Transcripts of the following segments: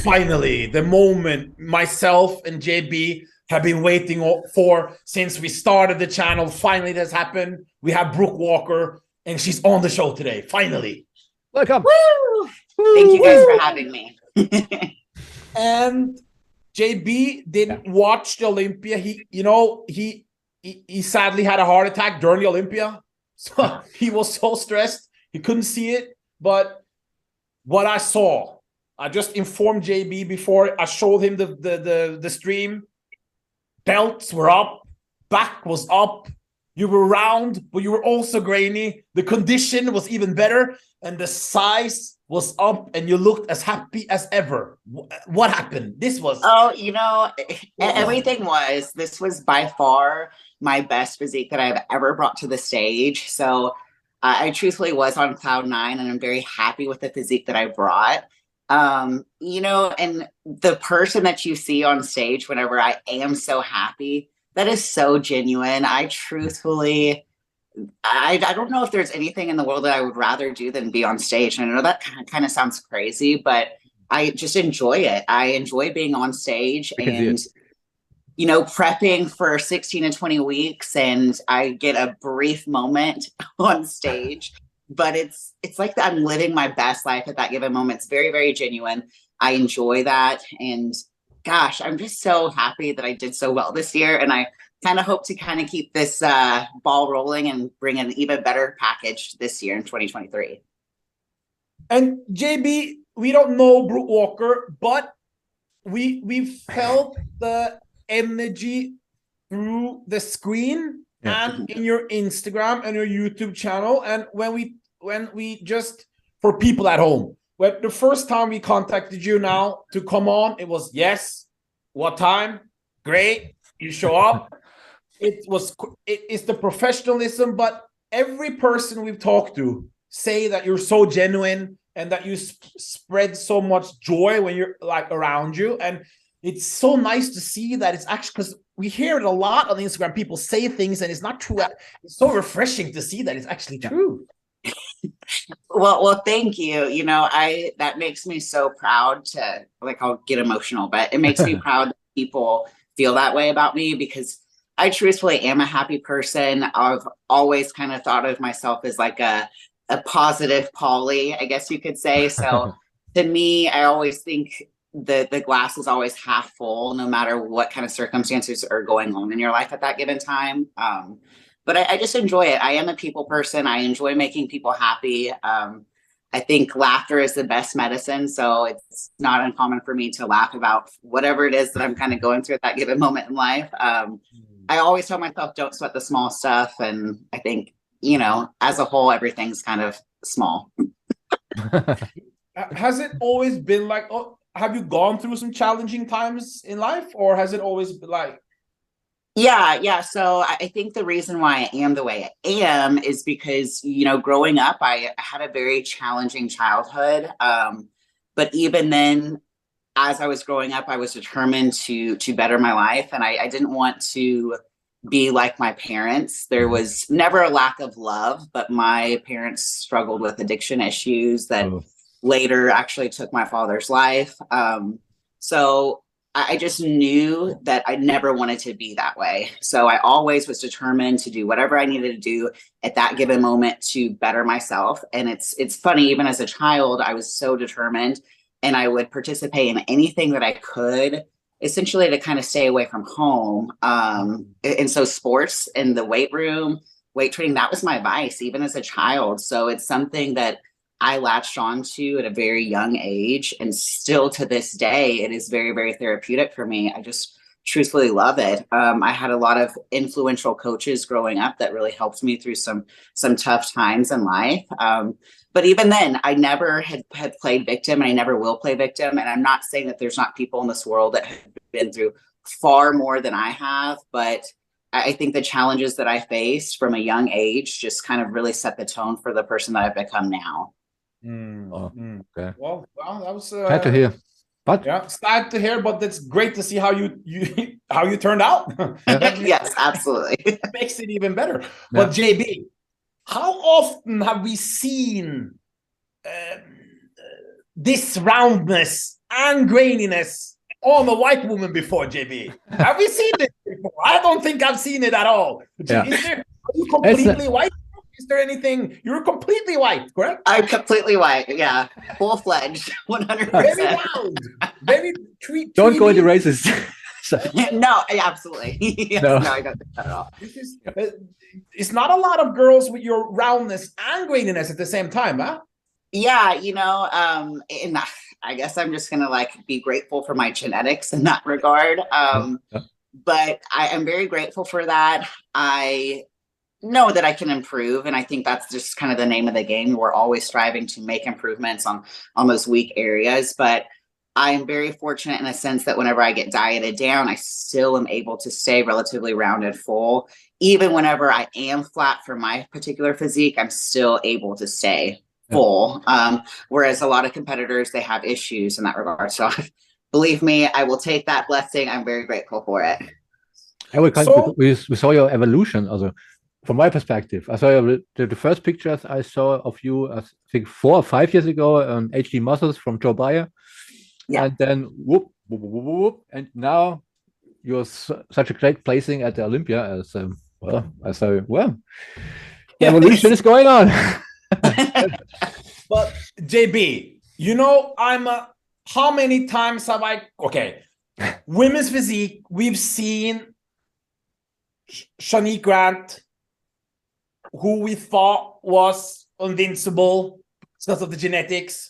finally, the moment myself and JB have been waiting for since we started the channel. Finally, that's happened. We have Brooke Walker, and she's on the show today. Finally. Welcome. Woo! Thank you guys for having me. And JB didn't watch the Olympia. He sadly had a heart attack during the Olympia. So he was so stressed. He couldn't see it. But what I saw, I just informed JB before I showed him the stream. Belts were up, back was up. You were round, but you were also grainy. The condition was even better, and the size was up, and you looked as happy as ever. What happened? This was... Oh, this was by far my best physique that I've ever brought to the stage. So I truthfully was on cloud 9, and I'm very happy with the physique that I brought. And the person that you see on stage whenever I am so happy, that is so genuine. I truthfully, I don't know if there's anything in the world that I would rather do than be on stage. And I know that kind of sounds crazy, but I just enjoy it. I enjoy being on stage and, prepping for 16 to 20 weeks, and I get a brief moment on stage. But it's like that I'm living my best life at that given moment. It's very, very genuine. I enjoy that. And gosh, I'm just so happy that I did so well this year. And I kind of hope to kind of keep this ball rolling and bring an even better package this year in 2023. And JB, we don't know Brooke Walker, but we felt the energy through the screen and in your Instagram and your YouTube channel. And when we just, for people at home, when the first time we contacted you now to come on, it was yes. What time? Great. You show up. It's the professionalism, but every person we've talked to say that you're so genuine and that you spread so much joy when you're like around you. And it's so nice to see that it's actually, because we hear it a lot on Instagram. People say things and it's not true. It's so refreshing to see that it's actually true. Well, thank you. That makes me so proud to, I'll get emotional, but it makes me proud that people feel that way about me, because I truthfully am a happy person. I've always kind of thought of myself as like a positive Polly, I guess you could say. So to me, I always think the glass is always half full, no matter what kind of circumstances are going on in your life at that given time. But I just enjoy it. I am a people person. I enjoy making people happy. I think laughter is the best medicine. So it's not uncommon for me to laugh about whatever it is that I'm kind of going through at that given moment in life. I always tell myself, don't sweat the small stuff. And I think, as a whole, everything's kind of small. Has it always been like, have you gone through some challenging times in life, or has it always been like... Yeah. So I think the reason why I am the way I am is because, growing up, I had a very challenging childhood. But even then, as I was growing up, I was determined to better my life. And I didn't want to be like my parents. There was never a lack of love, but my parents struggled with addiction issues that later actually took my father's life. So I just knew that I never wanted to be that way. So I always was determined to do whatever I needed to do at that given moment to better myself. And it's funny, even as a child, I was so determined, and I would participate in anything that I could, essentially to kind of stay away from home. And so sports in the weight room, weight training, that was my vice, even as a child. So it's something that I latched on to at a very young age, and still to this day, it is very, very therapeutic for me. I just truthfully love it. I had a lot of influential coaches growing up that really helped me through some tough times in life. But even then, I never had played victim, and I never will play victim. And I'm not saying that there's not people in this world that have been through far more than I have, but I think the challenges that I faced from a young age just kind of really set the tone for the person that I've become now. Okay. Well, that was sad to hear. But yeah, sad to hear, but that's great to see how you how you turned out. Yes, absolutely. It makes it even better. But JB, how often have we seen this roundness and graininess on a white woman before, JB? Have we seen this before? I don't think I've seen it at all. Yeah. Are you completely white? Is there anything? You're completely white, correct? I'm completely white. Yeah, full-fledged, 100%. Very round. Very treat. Don't go into races. No, absolutely. Yes, No. no, I don't think that at all. This is, it's not a lot of girls with your roundness and graininess at the same time, huh? Yeah, you know, and I guess I'm just gonna like be grateful for my genetics in that regard. But I am very grateful for that. I know that I can improve, and I think that's just kind of the name of the game. We're always striving to make improvements on those weak areas, but I am very fortunate in a sense that whenever I get dieted down, I still am able to stay relatively rounded full. Even whenever I am flat for my particular physique, I'm still able to stay full. Whereas a lot of competitors, they have issues in that regard. So believe me, I will take that blessing. I'm very grateful for it. We saw your evolution. Also, from my perspective, I saw the first pictures I saw of you, I think 4 or 5 years ago on HD Muscles from Joe Byer. Yeah. And then whoop, whoop, whoop, whoop, and now you're such a great placing at the Olympia as well. I say, well, the evolution is going on. But JB, you know, how many times have women's physique, we've seen Shanique Grant, who we thought was invincible because of the genetics.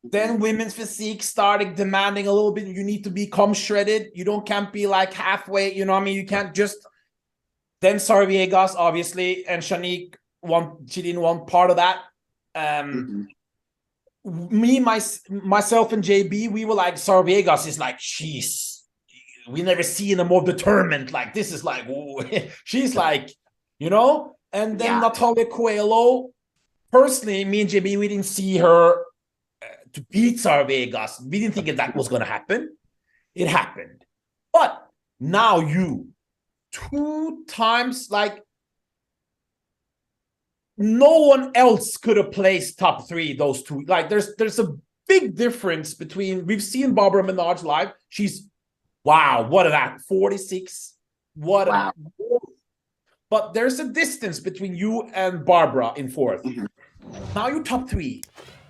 Then women's physique started demanding a little bit. You need to become shredded. You can't be like halfway. You know what I mean? You can't just. Then Sara Viegas, obviously, and Shanique she didn't want part of that. Me, myself, and JB, we were like, Sara Viegas is like, we never seen a more determined. Like this is like, she's like, you know. And then Natalia Coelho. Personally, me and JB, we didn't see her to beat Sara Viegas. We didn't think that was going to happen. It happened. But now 2 times, like, no one else could have placed top 3, those 2. Like, there's a big difference between, we've seen Barbara Menard's live. She's, wow, what is that? 46? What? Wow. But there's a distance between you and Barbara in 4th. Now you're top 3.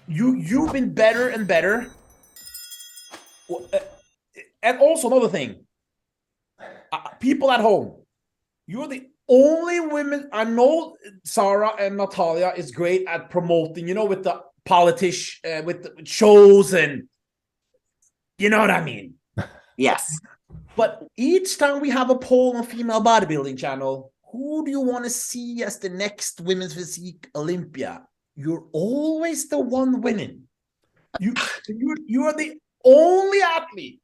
You've been better and better. And also another thing, people at home, you're the only women. I know Sarah and Natalia is great at promoting, you know, with the politician, with the shows, and you know what I mean. Yes. But each time we have a poll on Female Bodybuilding channel, who do you want to see as the next women's physique Olympia? You're always the one winning. You are the only athlete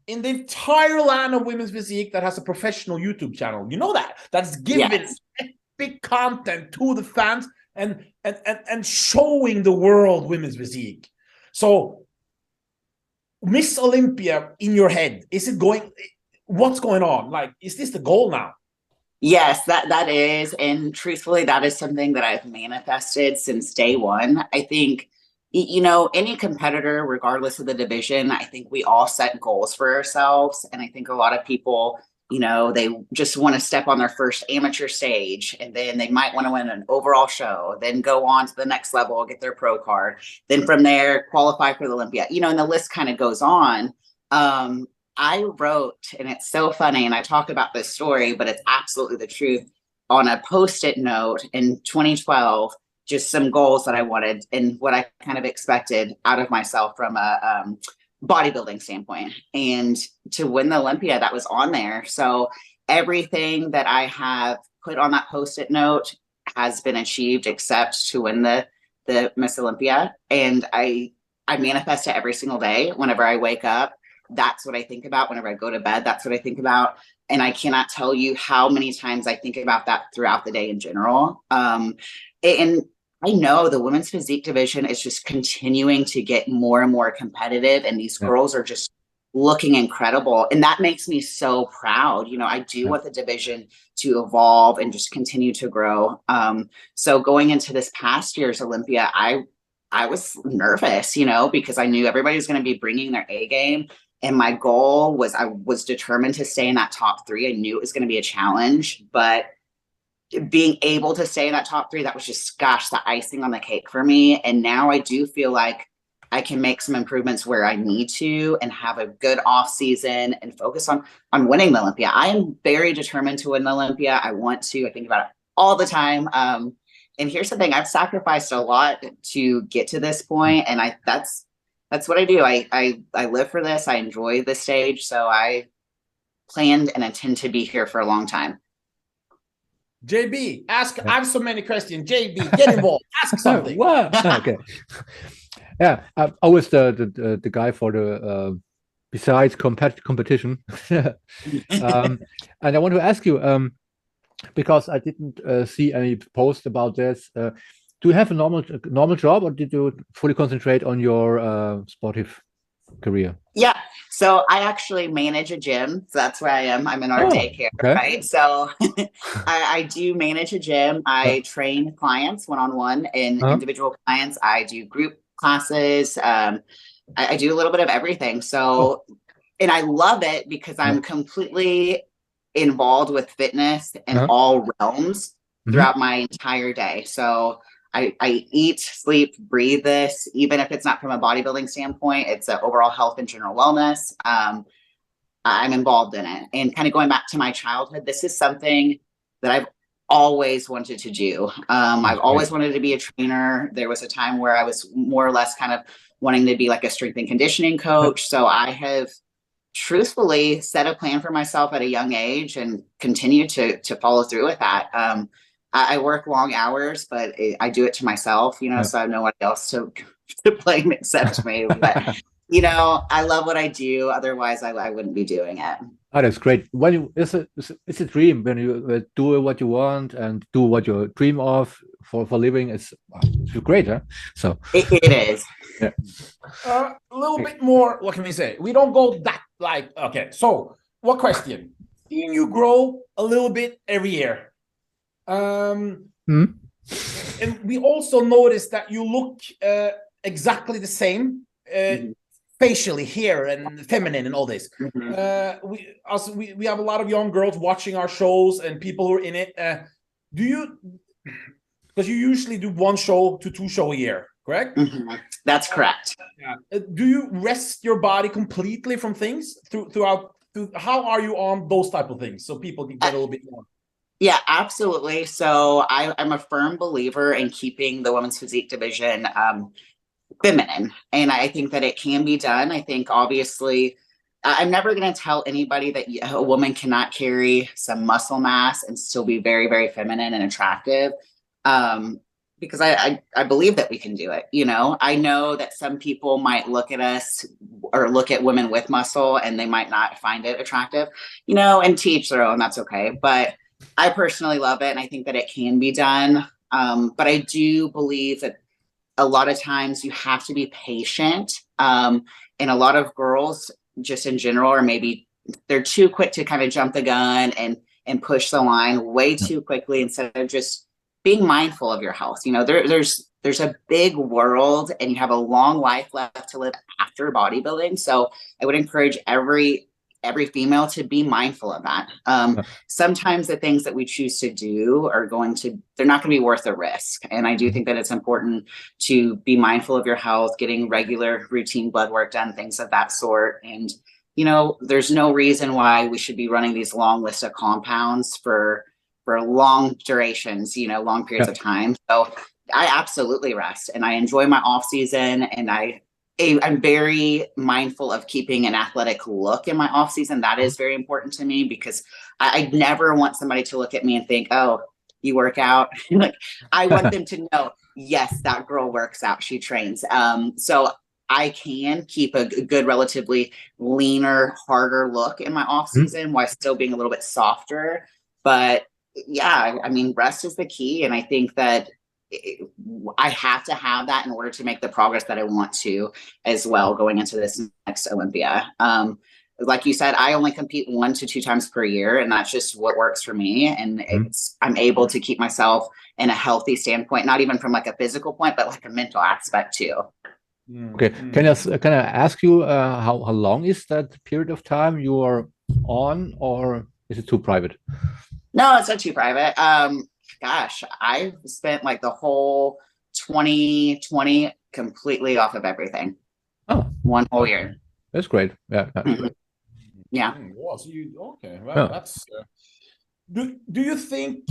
in the entire land of women's physique that has a professional YouTube channel. You know that. That's giving epic content to the fans and showing the world women's physique. So Miss Olympia in your head, what's going on? Like, is this the goal now? Yes, that is. And truthfully, that is something that I've manifested since day one. I think, you know, any competitor, regardless of the division, I think we all set goals for ourselves. And I think a lot of people, you know, they just want to step on their first amateur stage, and then they might want to win an overall show, then go on to the next level, get their pro card, then from there qualify for the Olympia, you know, and the list kind of goes on. I wrote, and it's so funny, and I talk about this story, but it's absolutely the truth, on a Post-it note in 2012, just some goals that I wanted and what I kind of expected out of myself from a bodybuilding standpoint. And to win the Olympia, that was on there. So everything that I have put on that Post-it note has been achieved except to win the Miss Olympia. And I manifest it every single day. Whenever I wake up, that's what I think about. Whenever I go to bed, that's what I think about. And I cannot tell you how many times I think about that throughout the day in general. And I know the women's physique division is just continuing to get more and more competitive, and these girls are just looking incredible. And that makes me so proud. You know, I do want the division to evolve and just continue to grow. So going into this past year's Olympia, I was nervous, because I knew everybody was going to be bringing their A game. And my goal was, I was determined to stay in that top 3. I knew it was going to be a challenge, but being able to stay in that top 3, that was just, gosh, the icing on the cake for me. And now I do feel like I can make some improvements where I need to and have a good off season and focus on winning the Olympia. I am very determined to win the Olympia. I want to. I think about it all the time. And here's the thing: I've sacrificed a lot to get to this point, and that's what I do. I live for this. I enjoy this stage, so I planned and intend to be here for a long time. JB, ask. I have so many questions. JB, get involved. Ask something. What? Okay. Yeah, I'm always the guy for the besides competition. And I want to ask you, because I didn't see any post about this. Do you have a normal job, or did you fully concentrate on your sportive career? Yeah, so I actually manage a gym. So that's where I am. I'm in our daycare, right? So I do manage a gym. I train clients one-on-one and individual clients. I do group classes. I do a little bit of everything. So, and I love it because I'm completely involved with fitness in all realms throughout my entire day. So I eat, sleep, breathe this, even if it's not from a bodybuilding standpoint, it's an overall health and general wellness. I'm involved in it. And kind of going back to my childhood, this is something that I've always wanted to do. I've always wanted to be a trainer. There was a time where I was more or less kind of wanting to be like a strength and conditioning coach. So I have truthfully set a plan for myself at a young age and continue to follow through with that. I work long hours, but I do it to myself, so I have no one else to blame except me. But, I love what I do. Otherwise, I wouldn't be doing it. Oh, that's great. When it's a dream when you do what you want and do what you dream of for living. It's great, huh? So it is. Yeah. A little bit more. What can we say? We don't go that okay. So, what question? You grow a little bit every year. And we also noticed that you look exactly the same. Facially, hair and feminine and all this. We have a lot of young girls watching our shows and people who are in it. Do you, because you usually do 1 show to 2 shows a year, correct? That's correct. Do you rest your body completely from things throughout? How are you on those type of things so people can get a little bit more? Yeah, absolutely. So I'm a firm believer in keeping the women's physique division feminine. And I think that it can be done. I think obviously I'm never going to tell anybody that a woman cannot carry some muscle mass and still be very, very feminine and attractive. Because I believe that we can do it. I know that some people might look at us or look at women with muscle and they might not find it attractive, and teach their own. That's okay. But I personally love it. And I think that it can be done. But I do believe that a lot of times you have to be patient. And a lot of girls just in general, or maybe they're too quick to kind of jump the gun and push the line way too quickly instead of just being mindful of your health. There's a big world and you have a long life left to live after bodybuilding. So I would encourage every female to be mindful of that. Sometimes the things that we choose to do they're not going to be worth the risk. And I do think that it's important to be mindful of your health, getting regular routine blood work done, things of that sort. And, there's no reason why we should be running these long lists of compounds for long durations, long periods of time. So I absolutely rest and I enjoy my off season, and I'm very mindful of keeping an athletic look in my off season. That is very important to me because I never want somebody to look at me and think, oh, you work out. Like, I want them to know, yes, that girl works out. She trains. So I can keep a good, relatively leaner, harder look in my off season while still being a little bit softer. But yeah, I mean, rest is the key. And I think that I have to have that in order to make the progress that I want to as well going into this next Olympia. like you said, I only compete 1 to 2 times per year, and that's just what works for me. And I'm able to keep myself in a healthy standpoint, not even from like a physical point, but like a mental aspect too. Okay, can I ask you how long is that period of time you are on, or is it too private? No, it's not too private. Gosh, I've spent like the whole 2020 completely off of everything. Oh, 1 whole year. that's great. Yeah. Yeah. Well, so okay. Well, Yeah. that's. Do you think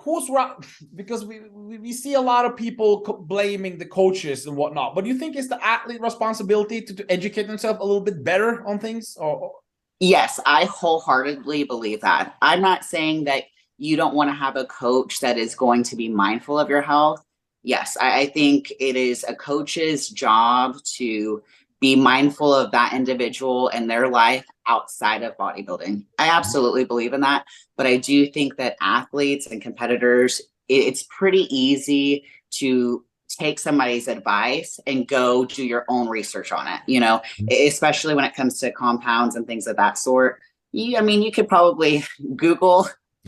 who's right? Because we see a lot of people blaming the coaches and whatnot, but do you think it's the athlete responsibility to educate themselves a little bit better on things? Or Yes, I wholeheartedly believe that. I'm not saying that you don't want to have a coach that is going to be mindful of your health. Yes, I think it is a coach's job to be mindful of that individual and their life outside of bodybuilding. I absolutely believe in that. But I do think that athletes and competitors, it's pretty easy to take somebody's advice and go do your own research on it, you know, especially when it comes to compounds and things of that sort. I mean, you could probably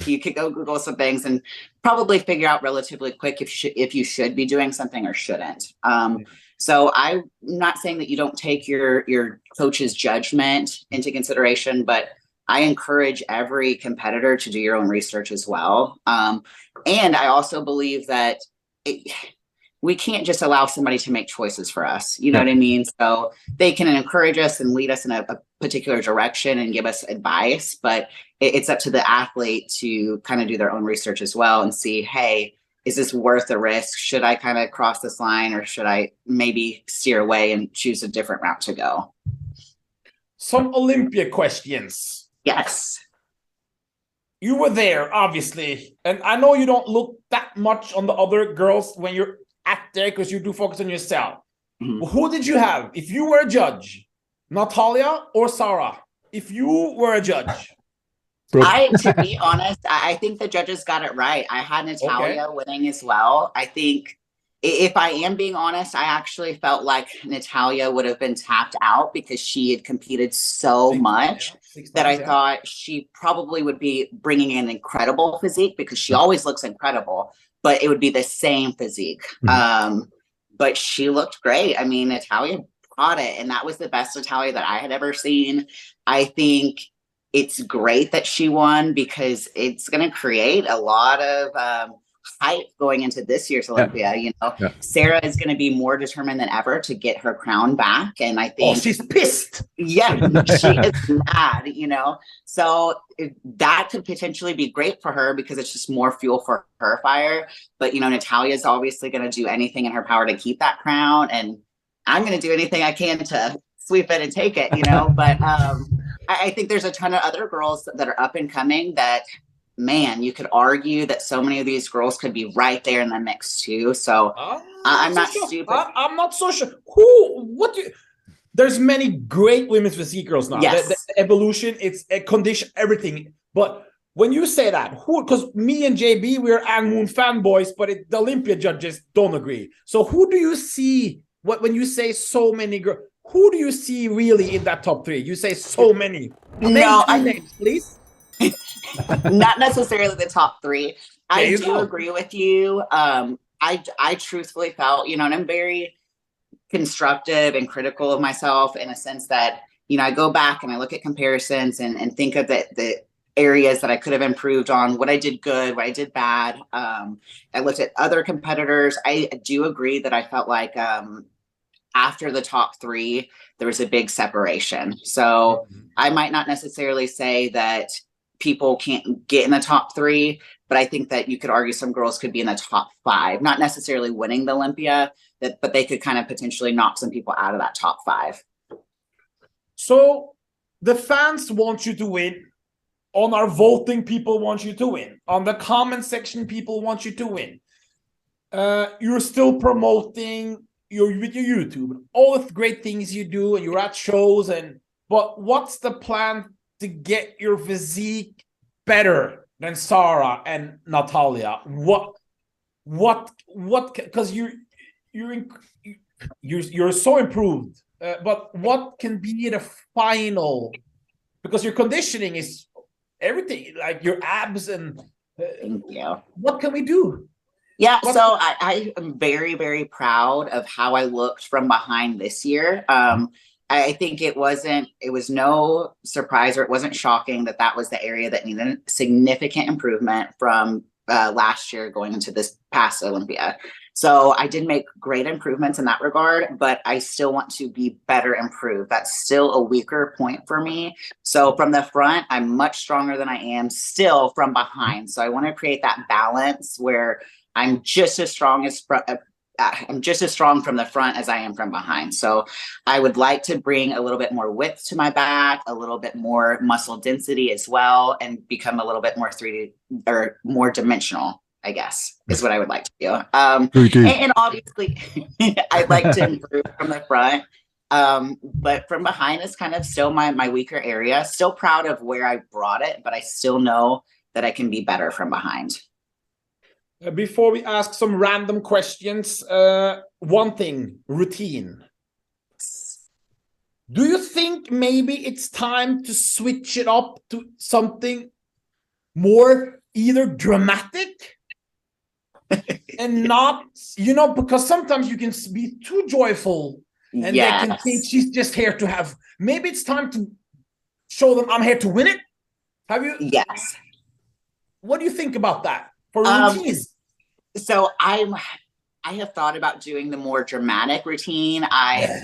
you could go Google some things and probably figure out relatively quick if you should be doing something or shouldn't. So I'm not saying that you don't take your coach's judgment into consideration, but I encourage every competitor to do your own research as well. And I also believe that we can't just allow somebody to make choices for us. You know what I mean? So they can encourage us and lead us in a particular direction and give us advice, but it's up to the athlete to kind of do their own research as well and see, hey, is this worth the risk? Should I kind of cross this line, or should I maybe steer away and choose a different route to go? Some Olympia questions. Yes. You were there, obviously, and I know you don't look that much on the other girls when you're at there because you do focus on yourself. Who did you have if you were a judge? Natalia or Sarah? If you were a judge? To be honest, I think the judges got it right. I had Natalia winning as well. I think, if I am being honest, I actually felt like Natalia would have been tapped out because she had competed so much that I thought she probably would be bringing in incredible physique, because she always looks incredible, but it would be the same physique. But she looked great. I mean, Natalia brought it, and that was the best Natalia that I had ever seen. I think it's great that she won because it's going to create a lot of hype going into this year's Olympia. You know, Sarah is going to be more determined than ever to get her crown back. And I think she's pissed. Yeah, she is mad, you know, so that could potentially be great for her because it's just more fuel for her fire. But, you know, Natalia is obviously going to do anything in her power to keep that crown. And I'm going to do anything I can to sweep it and take it, you know, but I think there's a ton of other girls that are up and coming that, man, you could argue that so many of these girls could be right there in the mix too. So I'm not stupid. I'm not so sure. There's many great women's physique girls now. Yes. The evolution, it's a condition, everything. But when you say that, because me and JB, we're Ang Moon fanboys, but the Olympia judges don't agree. So who do you see, when you say so many girls, who do you see really in that top 3? You say so many. Names, please. Not necessarily the top 3. I do agree with you. I truthfully felt, you know, and I'm very constructive and critical of myself in a sense that, you know, I go back and I look at comparisons and think of the areas that I could have improved on, what I did good, what I did bad. I looked at other competitors. I do agree that I felt like after the top 3, there was a big separation. So I might not necessarily say that people can't get in the top 3, but I think that you could argue some girls could be in the top 5, not necessarily winning the Olympia, but they could kind of potentially knock some people out of that top 5. So the fans want you to win. On our voting, people want you to win. On the comment section, people want you to win. You're still promoting with your YouTube, all the great things you do, and you're at shows. But what's the plan to get your physique better than Sarah and Natalia? Because you're so improved. But what can be the final because your conditioning is everything, like your abs and Thank you. what can we do? Yeah, so I am very, very proud of how I looked from behind this year. I think it was no surprise, or it wasn't shocking that was the area that needed significant improvement from last year going into this past Olympia. So I did make great improvements in that regard, but I still want to be better improved. That's still a weaker point for me. So from the front, I'm much stronger than I am still from behind. So I want to create that balance where I'm just as strong from the front as I am from behind. So I would like to bring a little bit more width to my back, a little bit more muscle density as well, and become a little bit more 3D or more dimensional, I guess, is what I would like to do. And obviously, I'd like to improve from the front. But from behind is kind of still my weaker area. Still proud of where I brought it, but I still know that I can be better from behind. Before we ask some random questions, one thing, routine. Do you think maybe it's time to switch it up to something more either dramatic and not, because sometimes you can be too joyful and they can think she's just here to have, maybe it's time to show them I'm here to win it. Have you? Yes. What do you think about that for routine? So I have thought about doing the more dramatic routine. I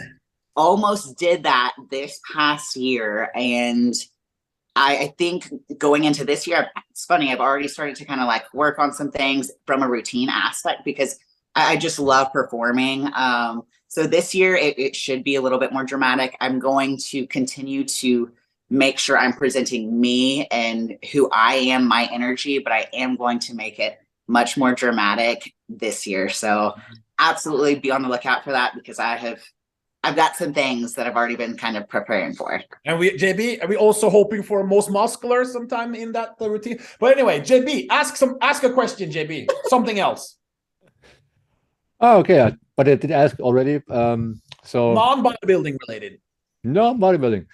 almost did that this past year. And I think going into this year, it's funny, I've already started to kind of like work on some things from a routine aspect because I just love performing. So this year it should be a little bit more dramatic. I'm going to continue to make sure I'm presenting me and who I am, my energy, but I am going to make it much more dramatic this year. So absolutely be on the lookout for that because I've got some things that I've already been kind of preparing for. And JB, are we also hoping for most muscular sometime in that routine? But anyway, JB, ask a question, JB. Something else. Oh, okay. But I did ask already. So non-bodybuilding related. No bodybuilding.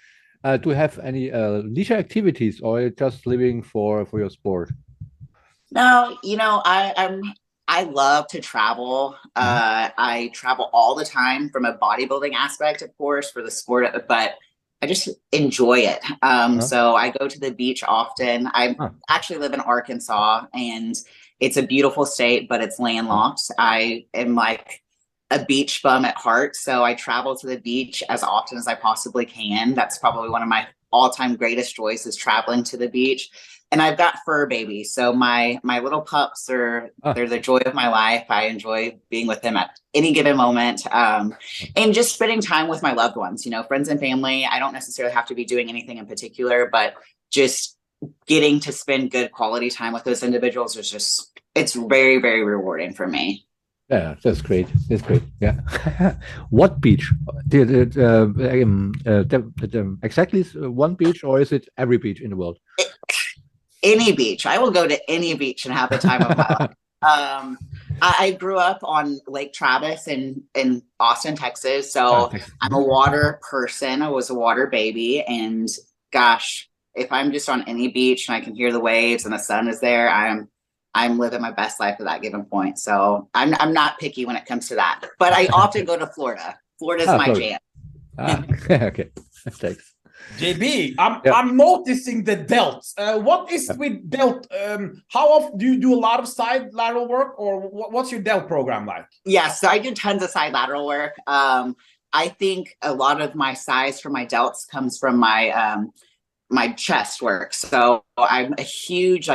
Do you have any leisure activities, or are you just living for your sport? No, I love to travel. I travel all the time from a bodybuilding aspect, of course, for the sport, but I just enjoy it. So I go to the beach often. I actually live in Arkansas, and it's a beautiful state, but it's landlocked. I am like a beach bum at heart, so I travel to the beach as often as I possibly can. That's probably one of my all-time greatest joys, is traveling to the beach. And I've got fur babies, so my little pups they're the joy of my life. I enjoy being with them at any given moment, and just spending time with my loved ones, friends and family. I don't necessarily have to be doing anything in particular, but just getting to spend good quality time with those individuals it's very, very rewarding for me. Yeah, that's great. That's great. Yeah. What beach? Exactly one beach, or is it every beach in the world? Any beach. I will go to any beach and have the time of my life. I grew up on Lake Travis in Austin, Texas. So I'm a water person. I was a water baby. And gosh, if I'm just on any beach and I can hear the waves and the sun is there, I'm living my best life at that given point. So I'm not picky when it comes to that. But I often go to Florida. Florida's my jam. Okay. Thanks. JB, I'm noticing the delts. What is with delt? How often do you do a lot of side lateral work, or what's your delt program like? Yes, so I do tons of side lateral work. I think a lot of my size for my delts comes from my my chest work. So I'm a huge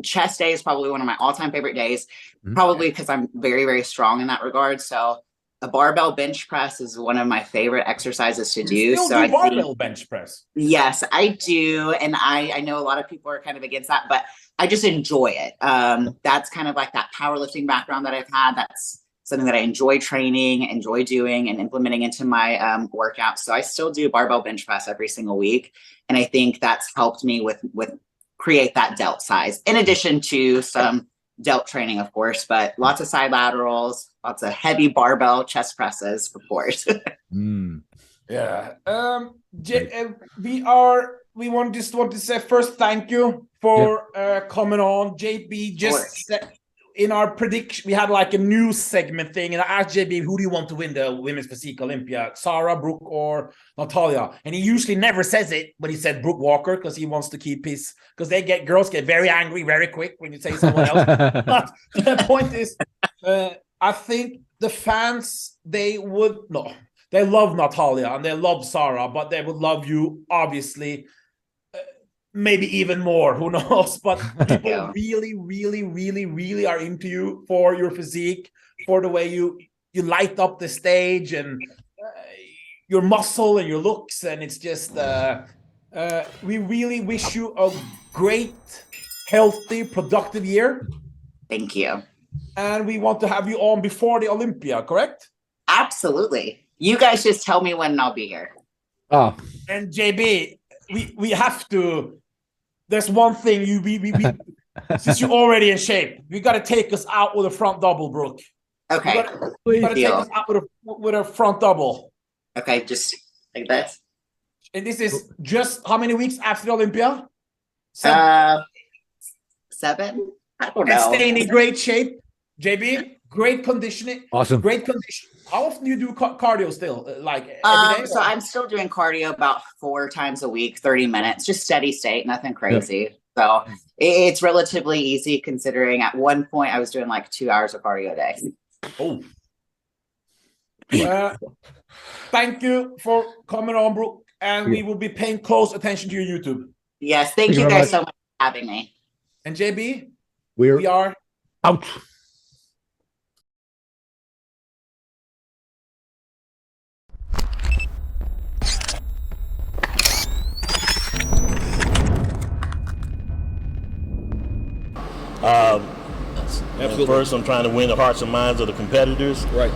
chest day is probably one of my all-time favorite days, probably because I'm very, very strong in that regard. So a barbell bench press is one of my favorite exercises to do. You still do barbell bench press? Yes, I do. And I know a lot of people are kind of against that, but I just enjoy it. That's kind of like that powerlifting background that I've had. That's something that I enjoy training, enjoy doing and implementing into my workouts. So I still do barbell bench press every single week. And I think that's helped me with create that delt size, in addition to some delt training, of course, but lots of side laterals, lots of heavy barbell chest presses, of course. Yeah. just want to say first thank you for coming on. JB just said, in our prediction, we had like a news segment thing, and I asked JB, who do you want to win the women's physique Olympia, Sarah, Brooke, or Natalia? And he usually never says it, but he said Brooke Walker because he wants to keep his, because girls get very angry very quick when you say someone else. But the point is, I think the fans, they love Natalia and they love Sarah, but they would love you, obviously, maybe even more, who knows? But people really, really, really, really are into you for your physique, for the way you light up the stage, and your muscle and your looks. And it's just, we really wish you a great, healthy, productive year. Thank you. And we want to have you on before the Olympia, correct? Absolutely. You guys just tell me when and I'll be here. Oh. And JB, we have to. There's one thing we since you're already in shape, you got to take us out with a front double, Brooke. Okay. You got to take us out with a front double. Okay, just like this. And this is just how many weeks after the Olympia? 7? I don't know. And staying in great shape, JB. Great conditioning. Awesome. Great condition. How often do you do cardio still? Like every day? So I'm still doing cardio about 4 times a week, 30 minutes, just steady state, nothing crazy. Yep. So it's relatively easy considering at one point I was doing like 2 hours of cardio a day. Oh. Thank you for coming on, Brooke. And we will be paying close attention to your YouTube. Yes. Thank you guys so much for having me. And JB, we are out. Absolutely. First, I'm trying to win the hearts and minds of the competitors. Right.